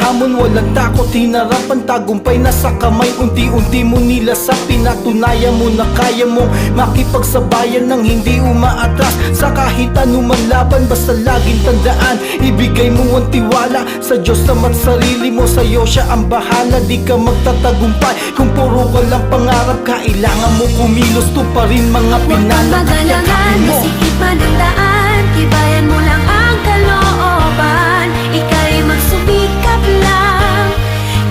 hamon, walang takot, hinarap ang tagumpay nasa kamay. Unti-unti mo nilasa, pinatunayan mo na kaya mong makipagsabayan ng hindi umaatras sa kahit anumang laban. Basta laging tandaan, ibigay mo ang tiwala sa Diyos naman sarili mo. Sa'yo siya ang bahala, di ka magtatagumpay kung puro ka lang pangarap. Kailangan mo kumilos, tuparin mga pinangarap. Magalangan, masikipan ang daan, tibayan mo lang ang kalooban. Ika'y magsumikap lang,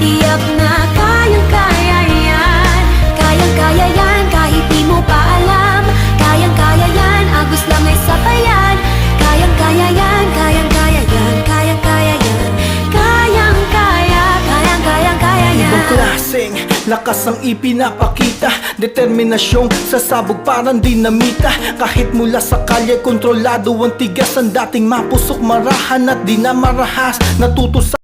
tiyak na kayang-kaya yan. Kayang-kaya yan, kahit di mo pa alam. Kayang-kaya yan, agos lang ay sabayan. Kayang-kaya yan, kayang-kaya yan, kayang-kaya yan. Kayang-kaya, kayang-kaya yan. Ibang klaseng lakas ang ipinapakita, determinasyong sasabog parang dinamita. Kahit mula sa kalye, kontrolado ang tigas. Ang dating mapusok, marahan at di na marahas. Natuto sa